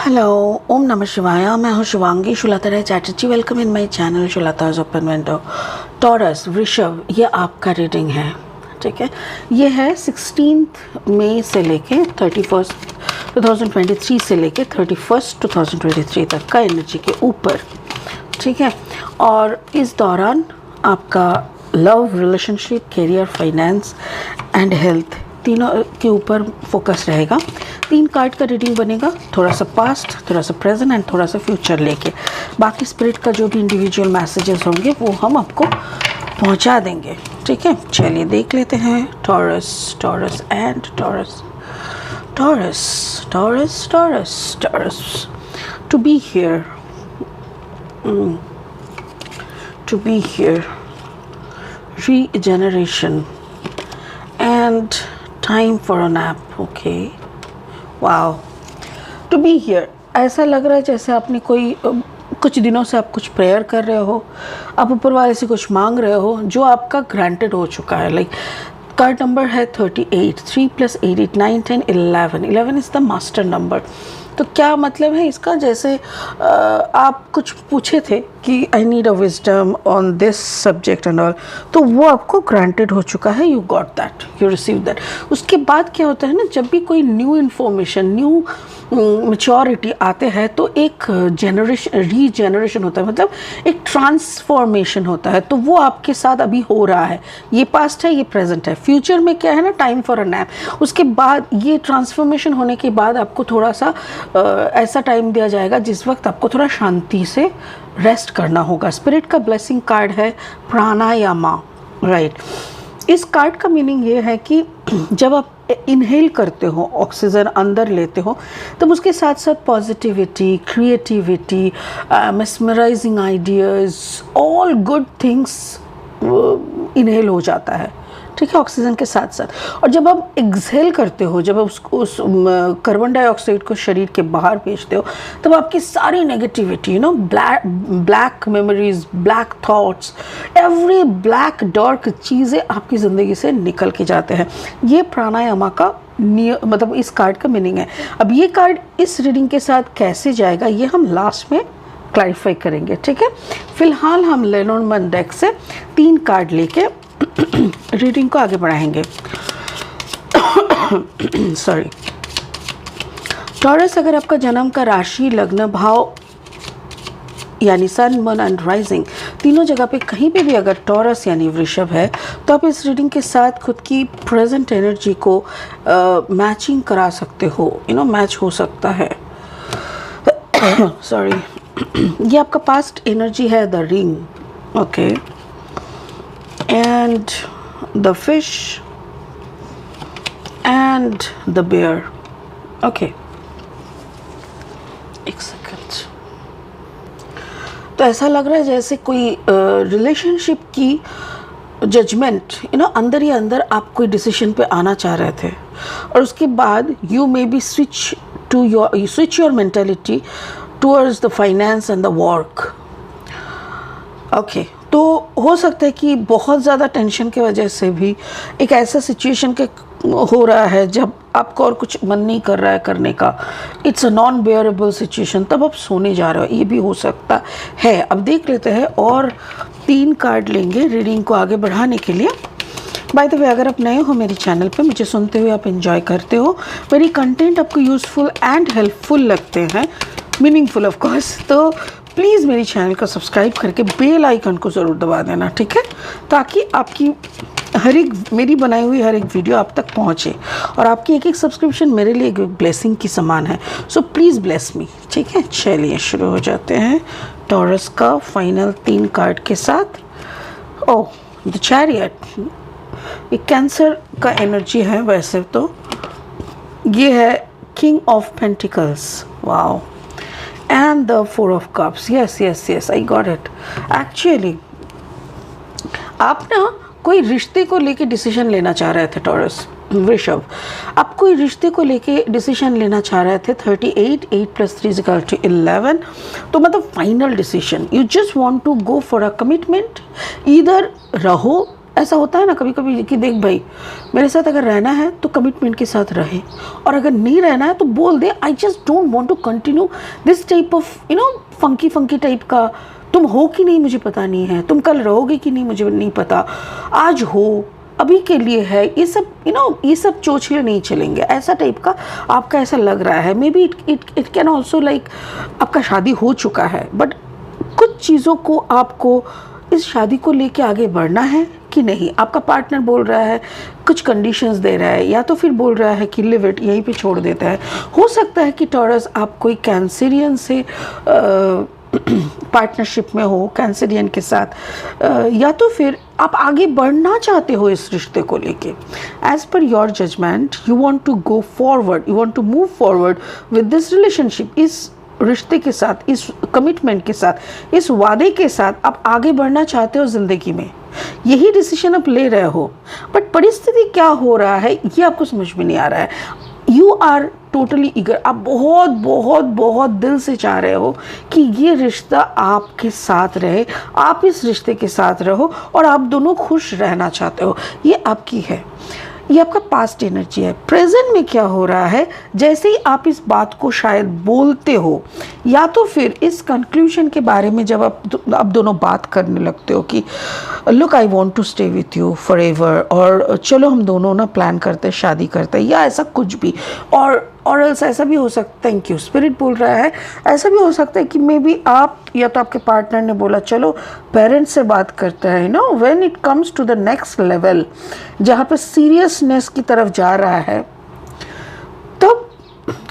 Hello, ओम नमः शिवाय। मैं हूँ Shivangi Shulta Chatterjee. Welcome in my channel Shulta's open window. Taurus वृषभ, ये आपका रीडिंग है, ठीक है। ये है 16 मई से लेके 31 2023 से लेके 31 2023 तक का एनर्जी के ऊपर, ठीक है। और इस दौरान आपका love, relationship, career, finance and health तीनों के ऊपर फोकस रहेगा। 3 कार्ड का रीडिंग बनेगा, थोड़ा सा पास्ट, थोड़ा सा प्रेजेंट एंड थोड़ा सा फ्यूचर लेके। बाकी स्पिरिट का जो भी इंडिविजुअल मैसेजेस होंगे वो हम आपको पहुंचा देंगे, ठीक है। चलिए देख लेते हैं। Taurus, Taurus and Taurus, Taurus, Taurus, Taurus, Taurus. To be here, to be here, regeneration and time for a nap. Okay, wow, to be here। ऐसा लग रहा है जैसे आपने कोई कुछ दिनों से आप कुछ प्रेयर कर रहे हो, आप ऊपर वाले से कुछ मांग रहे हो जो आपका ग्रांटेड हो चुका है। लाइक कार्ड नंबर है 38, 3 + 8 8 9 10 11 11 इज़ द मास्टर नंबर। तो क्या मतलब है इसका, जैसे आप कुछ पूछे थे कि I need a wisdom on this subject and all, तो वो आपको ग्रांटेड हो चुका है। You got that, you receive that. उसके बाद क्या होता है ना, जब भी कोई न्यू इन्फॉर्मेशन, न्यू मैच्योरिटी आते हैं तो एक रीजेनरेशन होता है, मतलब एक ट्रांसफॉर्मेशन होता है। तो वो आपके साथ अभी हो रहा है। ये पास्ट है, ये प्रेजेंट है। फ्यूचर में क्या है ना, टाइम फॉर अ नैप। उसके बाद ये ट्रांसफॉर्मेशन होने के बाद आपको थोड़ा सा ऐसा टाइम दिया जाएगा जिस वक्त आपको थोड़ा शांति से रेस्ट करना होगा। स्पिरिट का ब्लेसिंग कार्ड है प्राणायामा, राइट। इस कार्ड का मीनिंग ये है कि जब आप इनहेल करते हो, ऑक्सीजन अंदर लेते हो, तब उसके साथ साथ positivity, creativity, mesmerising ideas, all good things inhale हो जाता है, ठीक है, ऑक्सीजन के साथ साथ। और जब आप एक्सहेल करते हो, जब आप उस कार्बन डाइऑक्साइड को शरीर के बाहर भेजते हो, तब आपकी सारी negativity, you know, black memories, black thoughts, every black dark चीज़ें आपकी ज़िंदगी से निकल के जाते हैं। ये प्राणायामा का मतलब इस कार्ड का मीनिंग है। अब ये कार्ड इस रीडिंग के साथ कैसे जाएगा ये हम लास्ट में क्लैरिफाई करेंगे, ठीक है। फिलहाल हम लेनोर्मैंड डेक से 3 कार्ड लेके रीडिंग को आगे बढ़ाएंगे। सॉरी। टॉरस, अगर आपका जन्म का राशि, लग्न, भाव यानी सन, मून एंड राइजिंग तीनों जगह पे कहीं पे भी अगर टॉरस यानी वृषभ है, तो आप इस रीडिंग के साथ खुद की प्रेजेंट एनर्जी को मैचिंग करा सकते हो, यू नो, मैच हो सकता है। सॉरी। ये आपका पास्ट एनर्जी है, the ring, okay, and the fish and the bear. Okay, एक सेकंड। तो ऐसा लग रहा है जैसे कोई रिलेशनशिप की जजमेंट, यू नो, अंदर ही अंदर आप कोई डिसीजन पे आना चाह रहे थे, और उसके बाद you may be switch your mentality towards the finance and the work. Okay, तो हो सकता है कि बहुत ज़्यादा टेंशन की वजह से भी एक ऐसा सिचुएशन के हो रहा है जब आपको और कुछ मन नहीं कर रहा है करने का। इट्स अ नॉन बेयरेबल सिचुएशन, तब आप सोने जा रहे हो, ये भी हो सकता है। अब देख लेते हैं और 3 कार्ड लेंगे रीडिंग को आगे बढ़ाने के लिए। बाय द वे, अगर आप नए हो मेरे चैनल पे, मुझे सुनते हुए आप एंजॉय करते हो, मेरी कंटेंट आपको यूज़फुल एंड हेल्पफुल लगते हैं, मीनिंगफुल ऑफ कोर्स, तो प्लीज़ मेरी चैनल को सब्सक्राइब करके बेल आइकन को ज़रूर दबा देना, ठीक है, ताकि आपकी मेरी बनाई हुई हर एक वीडियो आप तक पहुँचे। और आपकी एक सब्सक्रिप्शन मेरे लिए एक ब्लेसिंग की समान है, सो प्लीज़ ब्लेस मी, ठीक है। चलिए शुरू हो जाते हैं टॉरस का फाइनल 3 कार्ड के साथ। ओह, द चैरियट, ये कैंसर का एनर्जी है वैसे तो। ये है king of pentacles, wow, and the 4 of cups. yes, I got it. Actually, आप ना कोई रिश्ते को लेके डिसीजन लेना चाह रहे थे टॉरस वृषभ, आप कोई रिश्ते को लेके डिसीजन लेना चाह रहे थे। 38, 8 + 3 = 11, तो मतलब final decision. You just want to go for a commitment, इधर रहो ऐसा होता है ना कभी कभी कि देख भाई, मेरे साथ अगर रहना है तो कमिटमेंट के साथ रहे, और अगर नहीं रहना है तो बोल दे I just don't want to continue this type of funky funky type का। तुम हो कि नहीं मुझे पता नहीं है, तुम कल रहोगे कि नहीं मुझे नहीं पता, आज हो, अभी के लिए है, ये सब ये सब चोचले नहीं चलेंगे, ऐसा टाइप का आपका ऐसा लग रहा है। May be it can also like आपका शादी हो चुका है, बट कुछ चीज़ों को आपको इस शादी को लेके आगे बढ़ना है कि नहीं। आपका पार्टनर बोल रहा है, कुछ कंडीशंस दे रहा है, या तो फिर बोल रहा है कि लिव इट, यहीं पे छोड़ देता है। हो सकता है कि टॉरस आप कोई कैंसरियन से पार्टनरशिप में हो, कैंसरियन के साथ, या तो फिर आप आगे बढ़ना चाहते हो इस रिश्ते को लेके। As per your judgement you want to go forward, you want to move forward with this relationship. इस रिश्ते के साथ, इस कमिटमेंट के साथ, इस वादे के साथ आप आगे बढ़ना चाहते हो ज़िंदगी में, यही डिसीजन आप ले रहे हो। बट परिस्थिति क्या हो रहा है ये आपको समझ में नहीं आ रहा है। यू आर टोटली ईगर, आप बहुत बहुत बहुत दिल से चाह रहे हो कि ये रिश्ता आपके साथ रहे, आप इस रिश्ते के साथ रहो और आप दोनों खुश रहना चाहते हो। ये आपकी है, ये आपका पास्ट एनर्जी है। प्रेजेंट में क्या हो रहा है, जैसे ही आप इस बात को शायद बोलते हो, या तो फिर इस कंक्लूजन के बारे में जब आप दोनों बात करने लगते हो कि look I want to stay with you forever, और चलो हम दोनों ना प्लान करते हैं, शादी करते हैं, या ऐसा कुछ भी। और ऐसा भी हो सकता है, थैंक यू स्पिरिट बोल रहा है, ऐसा भी हो सकता है कि मे बी आप या तो आपके पार्टनर ने बोला चलो पेरेंट्स से बात करते हैं। When it comes to the next level, जहाँ पे सीरियसनेस की तरफ जा रहा है, तब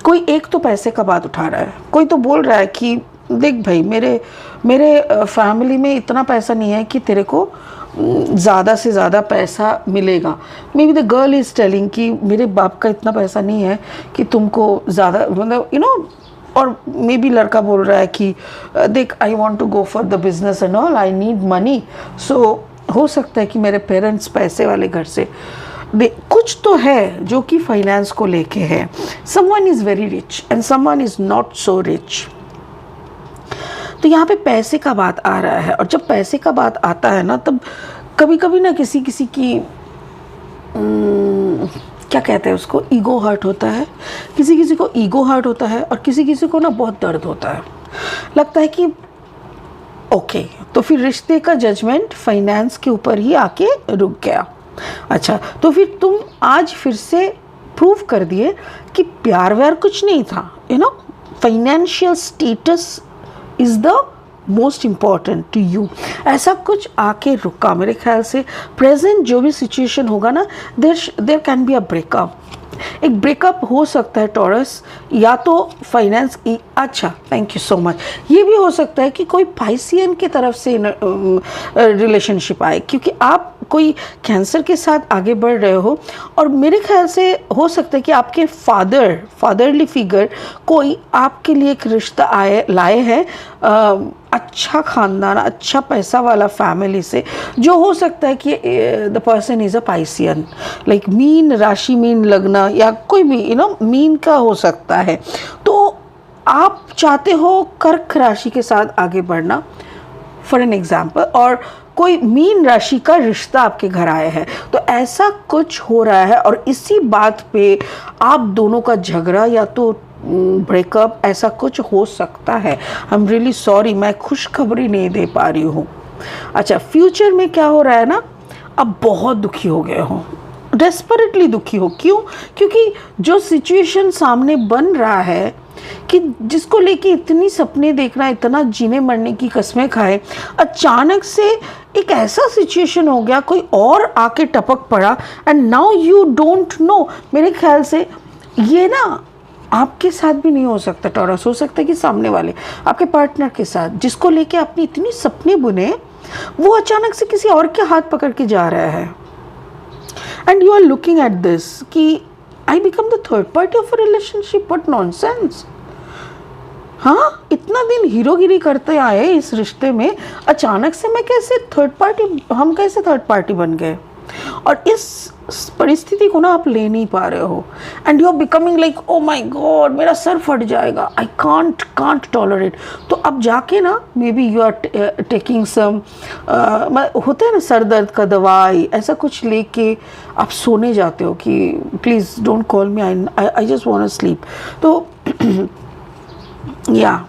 कोई एक तो पैसे का बात उठा रहा है, कोई तो बोल रहा है कि देख भाई, मेरे फैमिली में इतना पैसा नहीं है कि तेरे को ज़्यादा से ज़्यादा पैसा मिलेगा। May be the girl is telling कि मेरे बाप का इतना पैसा नहीं है कि तुमको ज़्यादा, मतलब और मे बी लड़का बोल रहा है कि देख I want to go for the business and all, I need money. So हो सकता है कि मेरे पेरेंट्स पैसे वाले घर से, कुछ तो है जो कि फाइनेंस को लेके है। Someone is very rich and someone is not so rich. तो यहाँ पे पैसे का बात आ रहा है, और जब पैसे का बात आता है ना, तब कभी कभी ना किसी की क्या कहते हैं उसको, ईगो हर्ट होता है। किसी को ईगो हर्ट होता है, और किसी को ना बहुत दर्द होता है। लगता है कि ओके, तो फिर रिश्ते का जजमेंट फाइनेंस के ऊपर ही आके रुक गया। अच्छा, तो फिर तुम आज फिर से प्रूव कर दिए कि प्यार व्यार कुछ नहीं था। Financial status is the most important to you. ऐसा कुछ आके रुका। मेरे ख्याल से प्रेजेंट जो भी सिचुएशन होगा ना, there can be a breakup. एक ब्रेकअप हो सकता है टॉरस, या तो फाइनेंस। अच्छा, थैंक यू सो मच। ये भी हो सकता है कि कोई पाइसियन की तरफ से रिलेशनशिप आए, क्योंकि आप कोई कैंसर के साथ आगे बढ़ रहे हो, और मेरे ख्याल से हो सकता है कि आपके फादरली फिगर कोई आपके लिए एक रिश्ता लाए हैं, अच्छा खानदान, अच्छा पैसा वाला फैमिली से, जो हो सकता है कि the person is a Piscean, like mean राशि, मीन लगना, या कोई भी मीन का हो सकता है। तो आप चाहते हो कर्क राशि के साथ आगे बढ़ना फॉर एन एग्जाम्पल, और कोई मीन राशि का रिश्ता आपके घर आया है। तो ऐसा कुछ हो रहा है, और इसी बात पे आप दोनों का झगड़ा या तो ब्रेकअप, ऐसा कुछ हो सकता है। आई एम रियली सॉरी, मैं खुशखबरी नहीं दे पा रही हूँ। अच्छा, फ्यूचर में क्या हो रहा है ना, अब बहुत दुखी हो गए हो, डेस्परेटली दुखी हो। क्यों? क्योंकि जो सिचुएशन सामने बन रहा है कि जिसको लेके इतनी सपने देखना, इतना जीने मरने की कस्में खाए, अचानक से एक ऐसा सिचुएशन हो गया, कोई और आके टपक पड़ा, and now you don't know. मेरे ख्याल से ये ना आपके साथ भी नहीं हो सकता टॉरस, हो सकता है कि सामने वाले आपके पार्टनर के साथ, जिसको लेके आपने इतनी सपने बुने, वो अचानक से किसी और के हाथ पकड़ के जा रहा है। And you are looking at this कि I become the third party of a relationship, but nonsense. हाँ, इतना दिन हीरोगिरी करते आए इस रिश्ते में, अचानक से हम कैसे थर्ड पार्टी बन गए। और इस परिस्थिति को ना आप ले नहीं पा रहे हो, and you are becoming like oh my god मेरा सर फट जाएगा, आई कांट टॉलरेट। तो अब जाके ना maybe you are taking some होता है ना सर दर्द का दवाई, ऐसा कुछ लेके आप सोने जाते हो कि please don't call me, I just want to sleep. तो या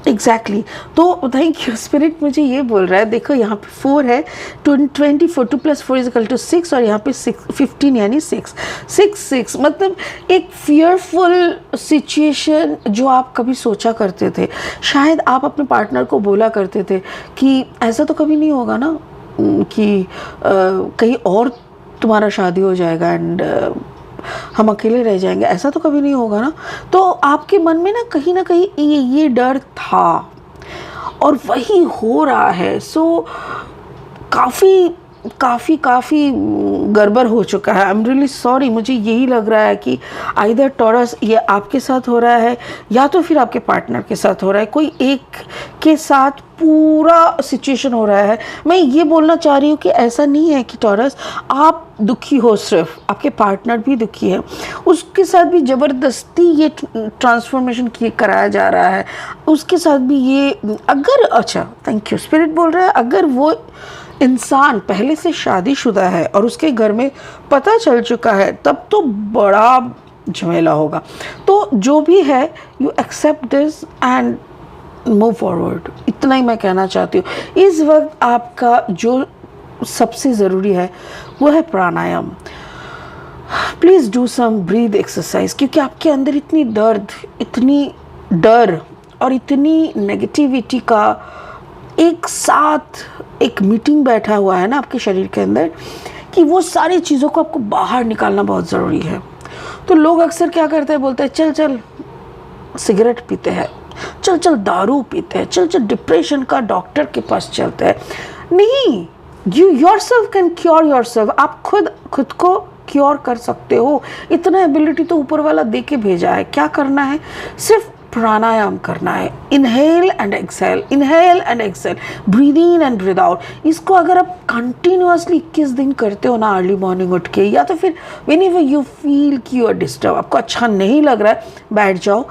एग्जैक्टली तो थैंक यू स्पिरिट मुझे ये बोल रहा है, देखो यहाँ पे 4 है, 24, 2 + 4 = 6, और यहाँ पे 15 यानी 6 मतलब एक फियरफुल सिचुएशन जो आप कभी सोचा करते थे। शायद आप अपने पार्टनर को बोला करते थे कि ऐसा तो कभी नहीं होगा ना कि कहीं और तुम्हारा शादी हो जाएगा एंड हम अकेले रह जाएंगे, ऐसा तो कभी नहीं होगा ना। तो आपके मन में ना कहीं ये डर था और वही हो रहा है। सो काफ़ी गड़बड़ हो चुका है। आई एम रियली सॉरी, मुझे यही लग रहा है कि आइदर टॉरस ये आपके साथ हो रहा है या तो फिर आपके पार्टनर के साथ हो रहा है, कोई एक के साथ पूरा सिचुएशन हो रहा है। मैं ये बोलना चाह रही हूँ कि ऐसा नहीं है कि टॉरस आप दुखी हो, सिर्फ आपके पार्टनर भी दुखी है, उसके साथ भी ज़बरदस्ती ये ट्रांसफॉर्मेशन कराया जा रहा है, उसके साथ भी ये अगर अच्छा थैंक यू स्पिरिट बोल रहा है, अगर वो इंसान पहले से शादीशुदा है और उसके घर में पता चल चुका है तब तो बड़ा झमेला होगा। तो जो भी है you accept this and move forward, इतना ही मैं कहना चाहती हूँ। इस वक्त आपका जो सबसे ज़रूरी है वो है pranayama. Please do some breath exercise, क्योंकि आपके अंदर इतनी दर्द, इतनी डर और इतनी नेगेटिविटी का एक साथ एक मीटिंग बैठा हुआ है ना आपके शरीर के अंदर कि वो सारी चीज़ों को आपको बाहर निकालना बहुत ज़रूरी है। तो लोग अक्सर क्या करते हैं, बोलते हैं चल चल सिगरेट पीते हैं, चल चल दारू पीते हैं, चल चल डिप्रेशन का डॉक्टर के पास चलते हैं। नहीं, you yourself can cure yourself. आप खुद को क्योर कर सकते हो, इतना एबिलिटी तो ऊपर वाला दे के भेजा है। क्या करना है, सिर्फ प्राणायाम करना है। Inhale and exhale, inhale and exhale, breathe in and breathe out. इसको अगर आप कंटिन्यूअसली 21 दिन करते हो ना अर्ली मॉर्निंग उठ के, या तो फिर व्हेन एवर यू फील कि यू आर डिस्टर्ब, आपको अच्छा नहीं लग रहा है, बैठ जाओ,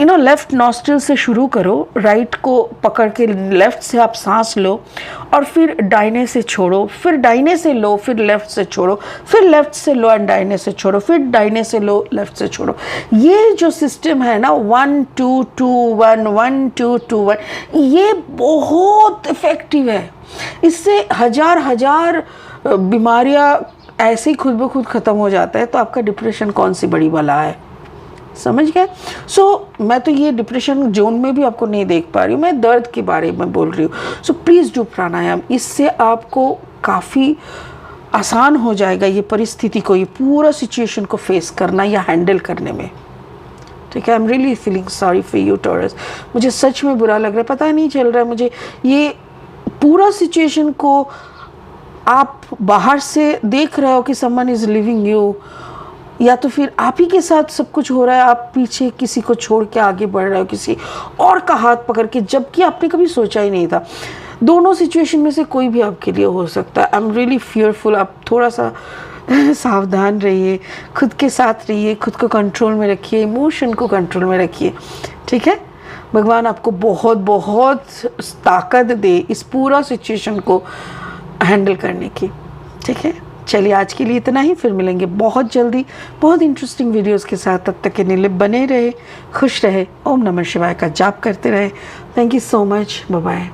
लेफ्ट नॉस्ट्रिल से शुरू करो, राइट को पकड़ के लेफ्ट से आप सांस लो और फिर दाहिने से छोड़ो, फिर दाहिने से लो, फिर लेफ्ट से छोड़ो, फिर लेफ्ट से लो एंड दाहिने से छोड़ो, फिर दाहिने से लो लेफ्ट से छोड़ो। ये जो सिस्टम है ना 1 2 2 1 1 2 2 1, ये बहुत इफ़ेक्टिव है। इससे हजार बीमारियां ऐसे ही खुद ब खुद ख़त्म हो जाता है। तो आपका डिप्रेशन कौन सी बड़ी बला है, समझ गए। सो मैं तो ये डिप्रेशन जोन में भी आपको नहीं देख पा रही हूँ, मैं दर्द के बारे में बोल रही हूँ। सो प्लीज़ डू प्राणायाम, इससे आपको काफ़ी आसान हो जाएगा ये परिस्थिति को, ये पूरा सिचुएशन को फेस करना या हैंडल करने में। ठीक है, I am really feeling sorry for you taurus, मुझे सच में बुरा लग रहा है, पता नहीं चल रहा है मुझे ये पूरा सिचुएशन को। आप बाहर से देख रहे हो कि समवन इज़ लिविंग यू, या तो फिर आप ही के साथ सब कुछ हो रहा है, आप पीछे किसी को छोड़ के आगे बढ़ रहे हो किसी और का हाथ पकड़ के, जबकि आपने कभी सोचा ही नहीं था। दोनों सिचुएशन में से कोई भी आपके लिए हो सकता है। आई एम रियली फियरफुल, आप थोड़ा सा सावधान रहिए, खुद के साथ रहिए, खुद को कंट्रोल में रखिए, इमोशन को कंट्रोल में रखिए। ठीक है, भगवान आपको बहुत बहुत ताकत दे इस पूरा सिचुएशन को हैंडल करने की। ठीक है, चलिए आज के लिए इतना ही, फिर मिलेंगे बहुत जल्दी बहुत इंटरेस्टिंग वीडियोस के साथ। तब तक के लिए बने रहे, खुश रहे, ओम नमः शिवाय का जाप करते रहे। Thank you so much, bye bye.